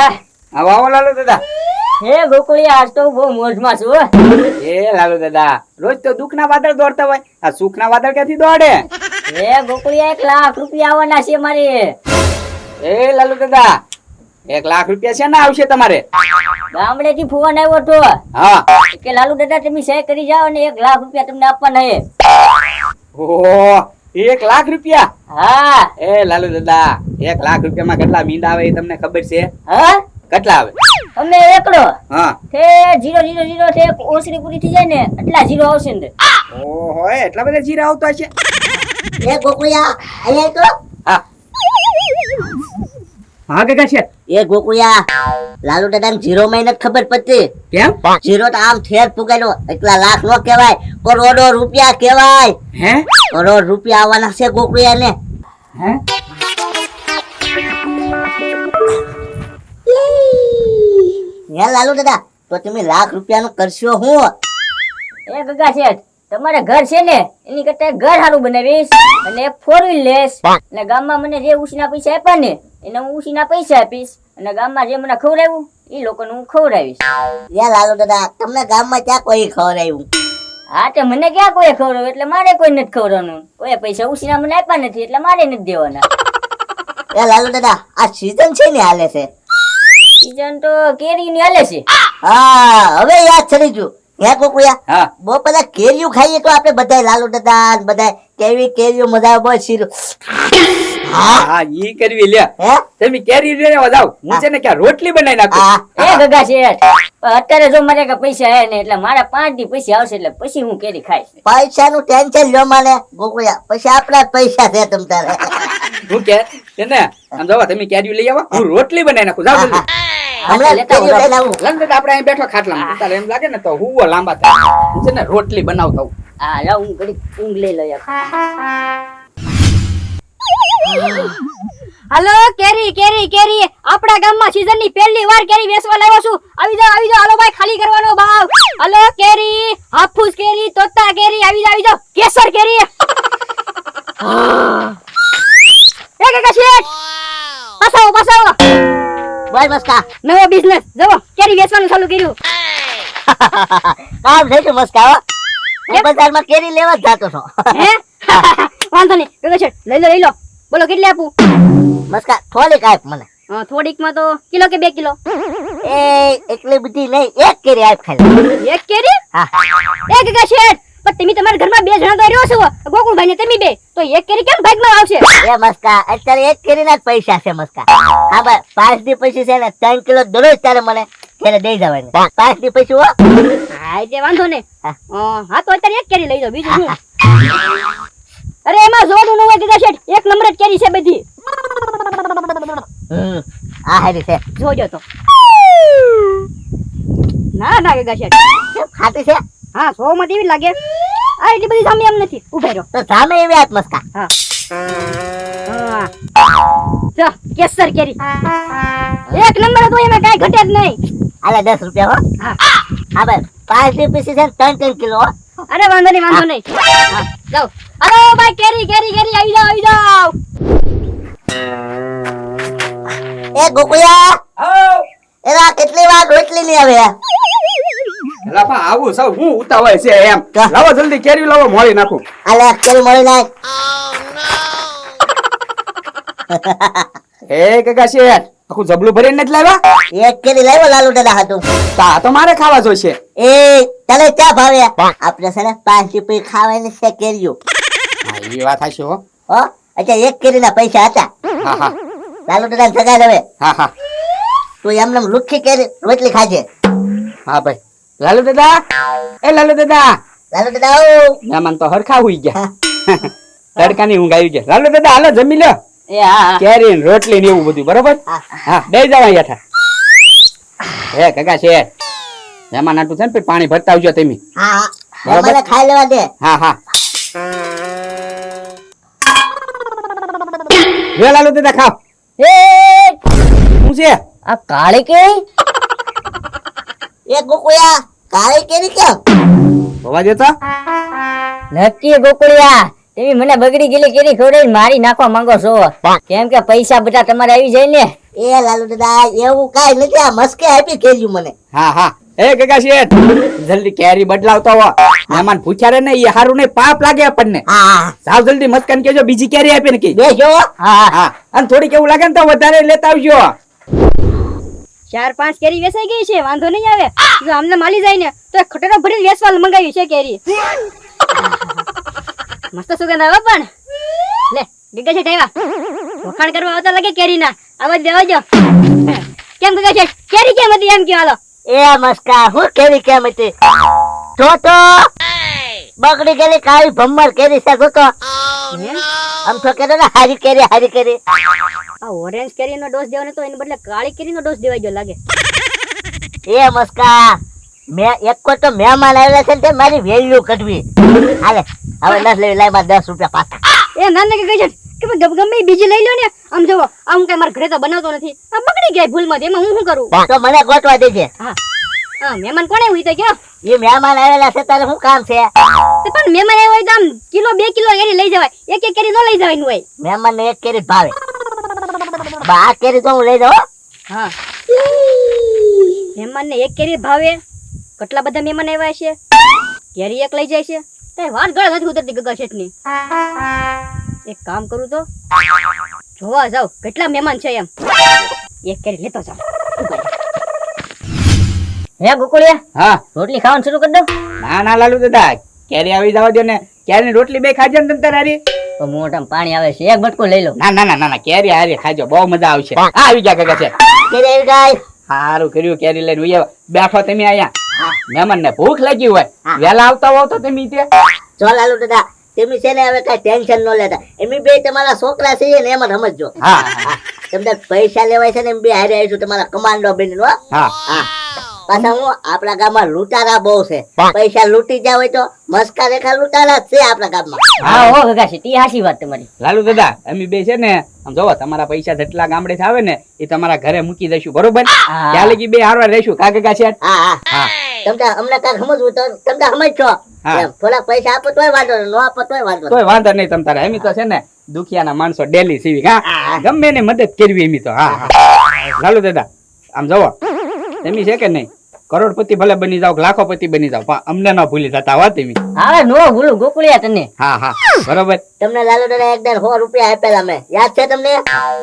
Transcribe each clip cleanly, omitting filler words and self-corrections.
આવો આવો લાલુ દાદા. હે ગોકુળિયા, આજ તો બહુ મોજમાં છું હો. એ લાલુ દાદા, રોજ તો દુઃખના વાદળ દોડતા હોય, આ સુખના વાદળ ક્યાંથી દોડે? હે ગોકુળિયા, 1 લાખ રૂપિયા આવવાના છે મારે. એ લાલુ દાદા, 1 લાખ રૂપિયા છે ને આવશે તમારે? ગામડેથી ફોન આવ્યો તો હા. કે લાલુ દાદા તમે સહી કરી જાઓ ને 1 લાખ રૂપિયા તમને આપવાના છે. ઓહો, 1 લાખ રૂપિયા? હા. એ લાલુ દાદા, 1 લાખ રૂપિયામાં કેટલા મીંડા આવે એ તમને ખબર છે? હા, કેટલા આવે? અમે એકડો હા. તે 000 થી ઓસરી પૂરી થઈ જાય ને એટલા 0 આવશે ને. ઓહો, એટલા બધા જીરા આવતા છે? એ ગોકુળિયા, અહીંયા તો. હા. હા કાકા છે. એ ગોકુળિયા, લાલુ દાદાને 0 માં નથી ખબર પડતી. કેમ? 0 તો આમ ઠેર પુગાડ્યો, એટલા લાખ નો કહેવાય, કરોડો રૂપિયા કહેવાય. હે? કરોડ રૂપિયા આવવાના છે ગોકુળિયા ને. હે? હે લાલુ દાદા, તો તમે લાખ રૂપિયાનું કરશો હું? એ ગગા શેઠ, તમારે ઘર છે ને એની કરતા ઘર સારું બનાવીશ અને 4 વ્હીલ લેશ અને ગામમાં મને જે ઉછીના પૈસા આપ્યા ને એને હું ઉછીના પૈસા આપીશ અને ગામમાં જે મને ખવડાવ્યું એ લોકોને હું ખવડાવીશ. હે લાલુ દાદા, તમને ગામમાં ક્યાં કોઈ ખવડાવ્યું? હા, તે મને ક્યાં કોઈ ખવડાવ્યું એટલે મારે કોઈ નથી ખવડાવવાનું. કોઈ પૈસા ઉછીના મને આપ્યા નથી એટલે મારે નથી દેવાના. એ લાલુ દાદા, આ સીઝન છે ને હાલે છે? સીઝન તો કેરીની હાલે છે. હા, હવે યાદ ચડી ગયું. હે ગોકુળિયા, હા. બહુ પેલા કેરીયું ખાઈએ તો આપણે બધા લાલુ દાદા બધા કેવી કેરીયું મજા આવે, બહુ શીરું. હા, ઈ કરવી લે. હે? તમે કેરી લેવા જાવ, હું છે ને ક્યાં રોટલી બનાવી નાખું. હા. એ ગગા શેઠ, પણ અત્યારે જો મારે કઈ પૈસા હે ને એટલે મારા 5 દી પૈસા આવશે એટલે પછી હું કેરી ખાઈશ. પૈસાનું ટેન્શન લ્યો મને ગોકુળિયા, પછી આપણા જ પૈસા છે તમ તારે. હું કે છે ને આમ જોવા તમે કેરી લઈ આવો, હું રોટલી બનાવી નાખું. જાવ જલ્દી. હમણાં લેતા કેરીયું આવો. લઈને આવું. લંડન આપણે અહીં બેઠો ખાટલામાં. તારે એમ લાગે ને તો હુવો લાંબા થાય. હું છે ને રોટલી બનાવતો હોઉં. હા, લાવ હું ઘડી ઊંઘ લઈ લઉં. હાલો, કેરી કેરી કેરી, આપણા ગામમાં સીઝન ની પહેલી વાર કેરી વેચવા લાવ્યો છું. આવી જાઓ હાલો ભાઈ, ખાલી કરવાનો ભાવ. હાલો, કેરી, હાફૂસ કેરી, તોતા કેરી, આવી જાઓ કેસર કેરી. એ કાકા શેઠ, પાસાવો બોલ મસ્કા. નવો બિઝનેસ જવો, કેરી વેચવાનું ચાલુ કર્યું. કામ થઈ ગયું મસ્કા. હો, હું બજારમાં કેરી લેવા જ જાતો છો. હે? વાંધો નહીં કાકા શેઠ, લઈ લો. બોલો કેટલી આપું? મસ્કા થોડીક આપ મને. થોડીક માં તો કિલો કે 2 કિલો? એ એટલી બધી નહીં, એક કેરી આપ ખાલી. એક કેરી? હા. એ કાકા શેઠ, પણ તમે તમારા ઘરમાં 2 જણા તો રહ્યો છો, ગોકુળભાઈ ને તમે 2, તો એક કેરી કેમ ભાગમાં આવશે? એ મસ્કા, અત્યારે એક કેરીના જ પૈસા છે મસ્કા. હા ભાઈ, 5 દી પછી છે ને 3 કિલો દરરોજ તારે મને ઘરે દઈ જવાની. 5 દી પછી હો. હા, એટલે વાંધો નહીં. હા, તો અત્યારે એક કેરી લઈ જાઓ, બીજું શું? અરે એમાં જોડું ન હોય કાકા શેઠ, 1 નંબર જ કેરી છે બધી. આ હારી છે. જોજો તો. ના કાકા શેઠ, કેમ ખાટી છે? હા, 100 માં એવી લાગે. આ એટલી બધી સામે એમ નથી. ઉભા રહો. તો સામે એવી આપ મસ્કા. હા. જો કેસર કેરી 1 નંબર તો એમાં કાઈ ઘટે જ નહીં. આલે 10 રૂપિયા હો. હા. હા ભાઈ, 5 દી પછી છે 3 કિલો હો. અરે વાંધો નહીં હા, જાઓ. અરે ભાઈ, કેરી આવી જાઓ. એ ગોકુળિયા, આવ. એલા કેટલી વાર રોટલી નહીં આવે? એલા પા આવું સૌ હું ઉતાવળ છે એમ. લાવો જલ્દી કેરી લાવો, મોળી નાખું. આલે કેરી મળી નાખ. એ કાકા શેઠ, આખું જબલું ભરીને જ લાવ્યા? એક કેરી લાવ્યો લાલુ દાદા હાટુ. તા તો મારે ખાવા જોઈશે. એ તને ક્યાં ભાવે? આપણે છે ને 5 રૂપિયા ખાવાની છે કેરીઓ. હા, એ વાત હશે હો. હો, અચ્છા એક કેરીના પૈસા હતા. હા હા લાલુ દાદા સગા હવે હા હા તું એમને લુખી કેરી રોટલી ખાજે. હા ભાઈ. લાલુ દાદા, એ લાલુ દાદા. લાલુ દાદા આવો. મહેમાન તો હરખા હુઈ ગયા. તડકાની ઊંઘ આવી ગયા. લાલુ દાદા હાલો જમી લો. એ હા, કેરી ને રોટલી ને એવું બધું બરોબર. હા, બેસી જાવ અહીંયા. હે કાકા શેઠ, મહેમાન આટલું છે ને પછી પાણી ભરતા આવજો તમે. હા બરાબર. મને ખાઈ લેવા દે. હા હા. લે લાલુ દાદા ખાઓ. એ શું છે? આ કાળી કેરી એ ગોકુળિયા, કાળી કેરી કેમ? હોવા દેતો. નક્કી ગોકુળિયા, તમે મને બગડી ગયેલી કેરી ખવડાવીને મારી નાખવા માંગો છો કેમ કે પૈસા બધા તમારે આવી જાય ને. એ લાલુ દાદા એવું કાઈ નથી, આ મસ્કે આપી કેલ્યું મને. હા હા એ ગગા શેઠ જલ્દી કેરી બદલાવતો હો. મહેમાન પૂછ્યા રે ને એ હારું નહીં, પાપ લાગે આપણને. હા સાવ જલ્દી મસ્કન કેજો બીજી કેરી આપે ને કે. બેસો. હા હા અને થોડી કેવું લાગે ને તો વધારે લેતા આવજો. 4-5 કેરી વેચાઈ ગઈ છે, વાંધો નહીં આવે. જો અમને માલી જાય ને તો એક ખટેરો ભરીને વેચવા મંગાવી છે કેરી. મસ્ત સુગંધ આવે પણ. લે ગગા છે ટાઈવા વખાણ કરવા આવતા લાગે કેરીના. આવાજ દેવાજો. કેમ ગગા છે કેરી કેમ હતી એમ કે હાલો. એ મસ્કા હું કેરી કેમ હતી તો બગડી ગયેલી કાળી ભમ્મર કેરી છે તો આમ તો કેતો ને હારી કેરી. આ ઓરેન્જ કેરીનો ડોઝ દેવાનો તો એને બદલે કાળી કેરીનો ડોઝ દેવાઈ ગયો લાગે. એ મસ્કા મેં એક કો તો મહેમાન આવેલા છે ને તે મારી વેલ્યુ કઢવી. હાલે હવે નથી લેવી, લાય મારા 10 રૂપિયા પાછા. એ ના ના ગગા છે કે ગમે બીજી લઈ લો ને. આમ જોવો આમ કઈ મારા ઘરે તો બનાવતો નથી, આ બગડી ગયા ભૂલમાં. એમાં હું શું કરું? તો મને ગોતવા દેજે. હા હા મહેમાન કોણે હોય તો કયો. એ મહેમાન આવેલા છે તારે શું કામ છે? તે પણ મહેમાન આવ્યો હોય તો આમ કિલો 2 કિલો કેરી લઈ જવાય, એક કેરી ન લઈ જવાની હોય. મહેમાન ને એક કેરી જ ભાવે. આ કેરી તો હું લઈ જાઉં. હા મહેમાન ને એક કેરી ભાવે. કેટલા બધા મહેમાન આવ્યા છે, કેરી એક લઈ જાય છે. કઈ વાત ગળ નથી ઉતરતી ગગા શેઠ ની. એક કામ કરું તો જોવા જાવ કેટલા મહેમાન છે એમ. એક કેરી લેતો જાવ. હે ગોકુળિયા હા રોટલી ખાવાનું શરૂ કરી દો. ના ના લાલુ દાદા કેરી આવી જવા દો ને. કેરી રોટલી બે ખાજો ને તમ તારી. તો મોઢામાં પાણી આવે છે, એક બટકો લઈ લો. ના ના ના ના કેરી હારી ખાજો, બહુ મજા આવશે. હા આવી ગયા ગગા છે. કેરી આવી ગઈ. સારું કર્યું કેરી લઈને ઉઈ આવ્યા. બેઠો તમે અહીંયા. મહેમાન ને ભૂખ લાગી હોય વેલા આવતા હોવ તો તમે તે. જો લાલુ દાદા તમે છે ને હવે કઈ ટેન્શન ન લેતા. એમ બે તમારા છોકરા છે ને એમ જ સમજજો. હા તમને પૈસા લેવાય છે ને એમ બે હારે આવીશું તમારા કમાન્ડો બનીને હો. હા હા પાછા હું આપણા ગામમાં લૂંટારા બહુ છે. પૈસા લૂંટી જાવ હોય તો મસ્કા રેખા લૂંટારા જ છે આપણા ગામમાં. હા હો ગગા છે, તી હાચી વાત તમારી. લાલુ દાદા અમે બે છે ને આમ જોવો તમારા પૈસા જેટલા ગામડે આવે ને એ તમારા ઘરે મૂકી દઈશું, બરોબર? હા. ત્યાં લગી બે હારવા રહીશું કા ગગા છે. હા હા હા તમને અમને કાંઈ સમજવું તો તમને સમજશો. હા. એમ થોડાક પૈસા આપો તોય વાંધો નહીં, ન આપો તોય વાંધો નહીં. કોઈ વાંધો નહીં તમ તારે. એમ તો છે ને દુખિયાના માણસો ડેલી સીવી હા. હા ગમે ને મદદ કરવી એમ તો. હા હા લાલુ દાદા આમ જોવો એમ છે કે નહીં કરોડપતિ ભલે બની જાવ લાખોપતિ બની જાવ પણ અમને ન ભૂલી જતા હો તમે. હવે નો ભૂલું ગોકુળિયા તને. હા હા બરોબર. તમને લાલુ દાદા એકદમ 100 રૂપિયા આપેલા મેં, યાદ છે તમને?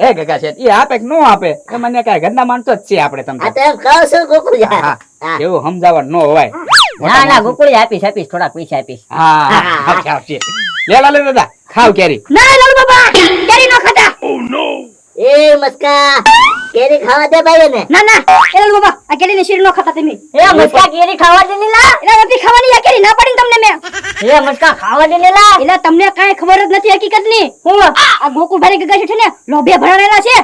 એ ગગા છે એ આપે કે નો આપે એ મને કઈ ઘરના માણસો જ છે આપણે આ તમને. તો એમ કહું છું ગોકુળિયા. હા હા. એવું સમજાવવા ન હોય. ના ના ગોકુળિયા આપીશ થોડાક પૈસા આપીશ. હા આપશે આપશે. લે લાલુ દાદા ખાવ કેરી. ના લાલુ બાબા કેરી નો ખાતા. એ મસ્કા કેરી ખાવા દે ભાઈ ને. ના ના એ લાલુ બાબા આ કેરી ની શીર નો ખાતા તમે. એ મસ્કા કેરી ખાવા દે નીલા. એલા નથી ખાવાની આ કેરી, ના પડી તમને મેં. એ મસ્કા ખાવા દે નીલા. એલા તમને કાંઈ ખબર જ નથી હકીકત ની. હું આ ગોકુળભાઈ ગગા છે ને લોભે ભરાણેલા છે.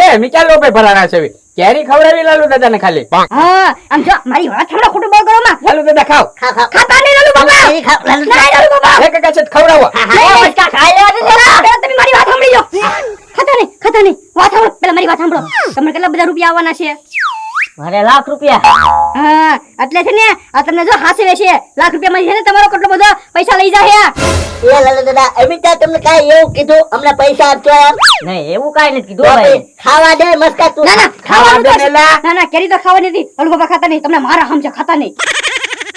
એ મિકા લોપે ભરાણા છે કેરી ખવડાવી લાલુ દાદા ને ખાલી. હા આમ જો મારી વાત સાંભળો, ખોટું બોલ કરો માં. લાલુ દાદા ખાવ. ખા ખા ખાતા નહીં લાલુ બાબા. કેરી ખાવ લાલુ ના દાદા. લાલુ બાબા. એ ગગા છે ખવડાવો. એ મસ્કા ખાઈ લેવા દે નીલા. પેલા તમે મારી વાત સાંભળી લો. ખાતા નહીં વાત સાંભળો, પેલા મારી વાત સાંભળો. તમને કેટલા બધા રૂપિયા આવવાના છે? મારે લાખ રૂપિયા. હા એટલે છે ને આ તમને જો હાસે છે લાખ રૂપિયા માં છે ને તમારો કેટલો બધો પૈસા લઈ જાય. એ લાલુ દાદા અમિતા તમને કાઈ એવું કીધું અમને પૈસા આપજો એમ? નહીં એવું કાઈ નથી તો કીધું ભાઈ. ખાવા દે મસ્કા તું. ના ના ખાવા ખાવાનું દે તો નીલા. ના ના કેરી તો ખાવાની નથી. લાલુ બાબા ખાતા નહીં, તમને મારા હમજા ખાતા નહીં.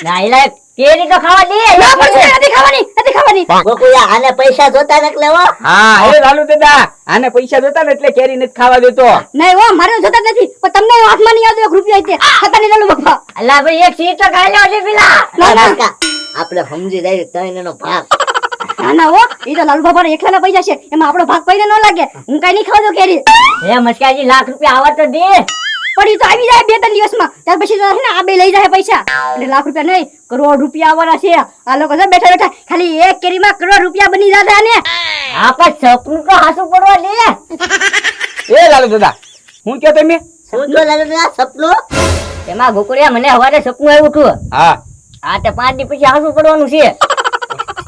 ના એલા કેરી તો ખાવા દે. ના પણ નથી ખાવાની, નથી ખાવાની. ગોકુળિયા આને પૈસા જોતા ને એટલે હો. હા એ લાલુ દાદા આને પૈસા જોતા ને એટલે કેરી નથી ખાવા દેતો. નહીં હો મારે જોતા જ નથી, પણ તમને હાથમાં નહીં આવતો 1 રૂપિયા છે. ખાતા નહીં લાલુ બાબા. અલ્લા ભાઈ એક સીટ તો ખાઈ લેવા દે પેલા. ના ના મસ્કા આપણે સમજી જાય ત્રણ એનો ભાગ. ના ના હો એ તો લાલુ બાબા એકલાના પૈસા છે, એમાં આપણો ભાગ પૈને ન લાગે. હું કઈ નહીં ખાવ દો કેરી. એ મસ્કાજી લાખ રૂપિયા આવવા તો દે. પણ ઈ તો આવી જાય 2-3 દિવસમાં. ત્યાર પછી તો છે ને આ બે લઈ જાય પૈસા. એટલે લાખ રૂપિયા નહીં કરોડ રૂપિયા આવવાના છે. આ લોકો છે બેઠા બેઠા ખાલી એક કેરીમાં કરોડ રૂપિયા બની જતા ને. આ પણ સપનું તો હાસું પડવા દે. એ લાલુ દાદા હું કયો તમે. શું જો લાલુ દાદા સપનું? એમાં ગોકુળિયા મને હવારે સપનું આવ્યું હતું. હા આ તે 5 દી પછી હાસું પડવાનું છે.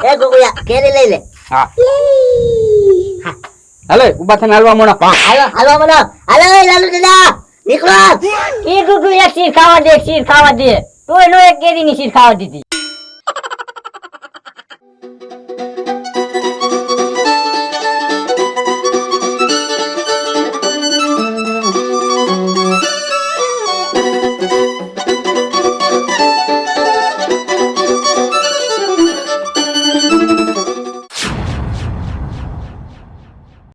એ ગોકુળિયા કેરી લઈ લે. હા હાલો ઉભા થઈને હાલવા મોણો. હાલો હાલો બોલો હાલો એ લાલુ દાદા નીકળો. કીધું તું એક શીર ખાવા દે, એક શીર ખાવા દે. તોય નો એક કેરી ની શીર ખાવા દીધી.